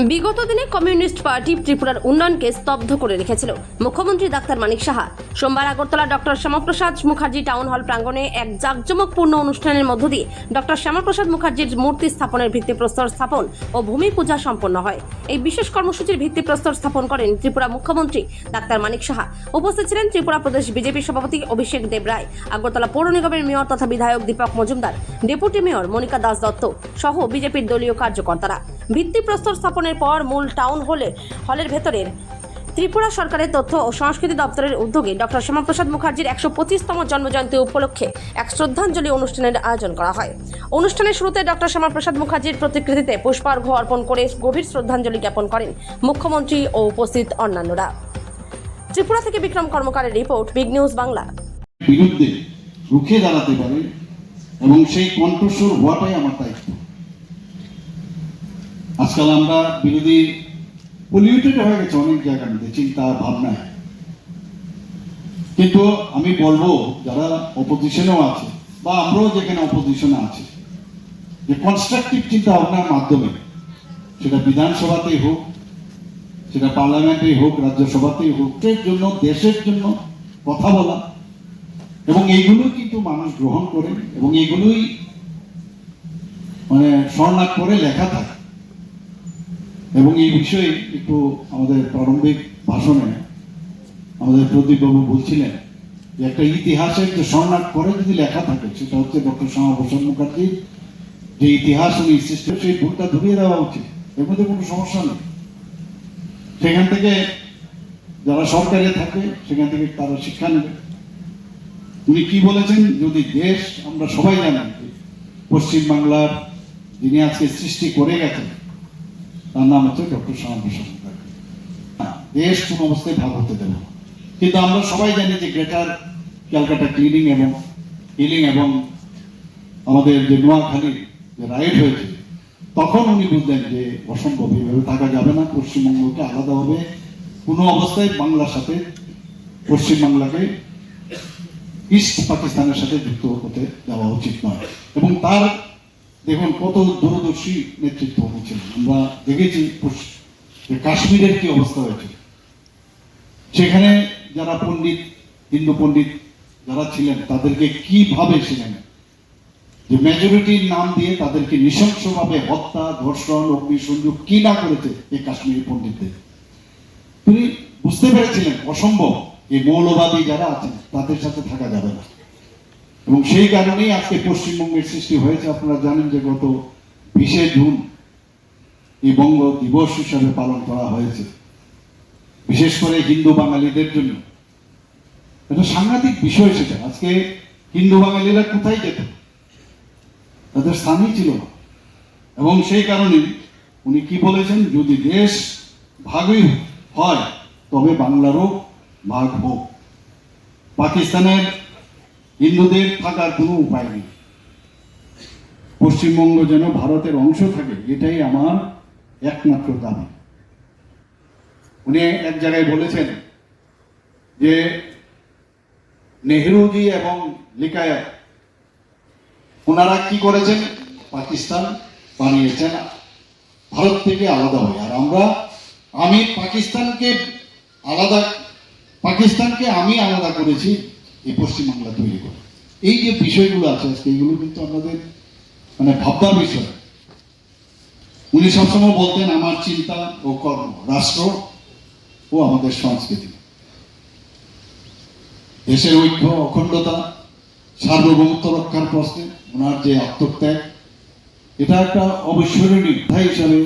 বিগত দিনে communist party ত্রিপুরার উন্নয়নকে স্তব্ধ করে রেখেছিল। মুখ্যমন্ত্রী ডাক্তার মানিক সাহা সোমবার Agartala doctor Shyamaprasad Mukherjee town hall প্রাঙ্গণে এক জাঁকজমকপূর্ণ অনুষ্ঠানের মধ্য দিয়ে ডক্টর শ্যামাপ্রসাদ মুখার্জির মূর্তি স্থাপনের ভিত্তিপ্রস্তর স্থাপন ও ভূমি পূজা সম্পন্ন হয়। এই বিশেষ কর্মসূচির ভিত্তিপ্রস্তর স্থাপন করেন ত্রিপুরা মুখ্যমন্ত্রী ডাক্তার মানিক সাহা। উপস্থিত ছিলেন ত্রিপুরা প্রদেশ বিজেপি সভাপতি অভিষেক দেব রায়, আগরতলা পৌর নিগমের মেয়র তথা বিধায়ক দীপক মজুমদার, ডেপুটি মেয়র মনিকা দাস দত্ত সহ বিজেপির দলীয় কার্যকর্তারা। ভিত্তিপ্রস্তর স্থাপনের পর মূল টাউন হলের ভেতরের ত্রিপুরা সরকারের তথ্য ও সংস্কৃতি দপ্তরের উদ্যোগে ডক্টর শ্যামাপ্রসাদ মুখার্জির ১২৫তম জন্মজয়ন্তী উপলক্ষে এক শ্রদ্ধাঞ্জলি অনুষ্ঠানের আয়োজন করা হয়। অনুষ্ঠানের শুরুতে ডক্টর শ্যামাপ্রসাদ মুখার্জির প্রতিকৃতিতে পুষ্পার্ঘ্য অর্পণ করে গভীর শ্রদ্ধাঞ্জলি জ্ঞাপন করেন মুখ্যমন্ত্রী ও উপস্থিত অন্যান্যরা। ত্রিপুরা থেকে বিক্রম কর্মকারের রিপোর্ট, বিগ নিউজ বাংলা। বিরুদ্ধে রুখে দাঁড়াতে পারে এবং সেই কণ্ঠস্বর হওয়াটাই আমার দায়িত্ব। আজকাল আমরা বিরোধী পলিউটেড হয়ে গেছে অনেক জায়গার মধ্যে চিন্তা ভাবনায়, কিন্তু আমি বলবো যারা অপোজিশনেও আছে বা আমরাও যেখানে অপোজিশনে আছি, যে কনস্ট্রাকটিভ চিন্তা ভাবনার মাধ্যমে সেটা বিধানসভাতেই হোক, সেটা পার্লামেন্টেই হোক, রাজ্যসভাতেই হোক, এর জন্য দেশের জন্য কথা বলা এবং এইগুলো কিন্তু মানুষ গ্রহণ করে এবং এইগুলোই স্বর্ণাক করে লেখা থাকে। এবং এই বিষয়ে একটু আমাদের প্রারম্ভিক ভাষণে আমাদের প্রদীপবাবু বলছিলেন যে একটা ইতিহাসের যে স্বর্ণাক করে যদি লেখা থাকে সেটা হচ্ছে ডক্টর শ্যামাপ্রসাদ মুখার্জির যে ইতিহাস উনি সৃষ্টি, সেই ভুলটা ধরিয়ে দেওয়া উচিত। এর মধ্যে কোনো সমস্যা নেই। সেখান থেকে যারা সরকারে থাকে সেখান থেকে তারা শিক্ষা নেবে। উনি কি বলেছেন, যদি দেশ, আমরা সবাই জানি পশ্চিমবাংলার যিনি আজকে সৃষ্টি করে গেছেন তার নাম হচ্ছে ডক্টর শ্যামাপ্রসাদ মুখার্জি। দেশ কোন অবস্থায় ভাগ হতে দেবে, কিন্তু আমরা সবাই জানি যে গ্রেটার ক্যালকাটা ক্লিনিং এবং হিলিং এবং আমাদের যে নোয়াখালীর যে রাইট হয়েছে, তখন উনি বুঝলেন যে অসম্ভব, এইভাবে থাকা যাবে না। পশ্চিমবঙ্গকে আলাদাভাবে কোনো অবস্থায় বাংলার সাথে পশ্চিমবাংলাকে ইস্ট পাকিস্তানের সাথে যুক্ত হতে দেওয়া উচিত নয়। এবং তার দেখুন কত দূরদর্শী নেতৃত্ব হচ্ছিলেন। আমরা দেখেছি কাশ্মীরের কি অবস্থা হয়েছে, সেখানে যারা পণ্ডিত, হিন্দু পণ্ডিত যারা ছিলেন তাদেরকে কিভাবে ছিলেন যে মেজরিটির নাম দিয়ে তাদেরকে নৃশংসভাবে হত্যা, ধর্ষণ, অগ্নিসংযোগ কি না করেছে এই কাশ্মীরি পণ্ডিতদের। তিনি বুঝতে পেরেছিলেন অসম্ভব, এই মৌলবাদী যারা আছেন তাদের সাথে থাকা যাবে না। এবং সেই কারণেই আজকে পশ্চিমবঙ্গের সৃষ্টি হয়েছে। আপনারা জানেন যে গত 20শে জুন এই বঙ্গ দিবস হিসাবে পালন করা হয়েছে, বিশেষ করে হিন্দু বাঙালিদের জন্য। এটা সাংঘাতিক বিষয়। সেটা আজকে হিন্দু বাঙালিরা কোথায় যেত, তাদের স্থানই ছিল না। এবং সেই কারণে উনি কি বলেছেন, যদি দেশ ভাগই হয় তবে বাংলারও ভাগ হোক। পাকিস্তানের হিন্দুদের থাকার কোনো উপায় নেই। পশ্চিমবঙ্গ যেন ভারতের অংশ থাকে, এটাই আমার একমাত্র দাবি। উনি এক জায়গায় বলেছেন যে নেহরুজি এবং লিকায়াত ওনারা কি করেছেন, পাকিস্তান বানিয়েছেন ভারত থেকে আলাদা হয়ে, আর আমি পাকিস্তানকে আলাদা করেছি এই পশ্চিমবাংলা তৈরি করে। এই যে বিষয়গুলো আছে আজকে, এইগুলো কিন্তু আমাদের ভাববার বিষয়। উনি সবসময় বলতেন আমার চিন্তা ও কর্ম রাষ্ট্র ও আমাদের সংস্কৃতি। দেশের ঐক্য, অখণ্ডতা, সার্বভৌমত্ব রক্ষার প্রশ্নে ওনার যে আত্মত্যাগ, এটা একটা অবিস্মরণীয় হিসাবে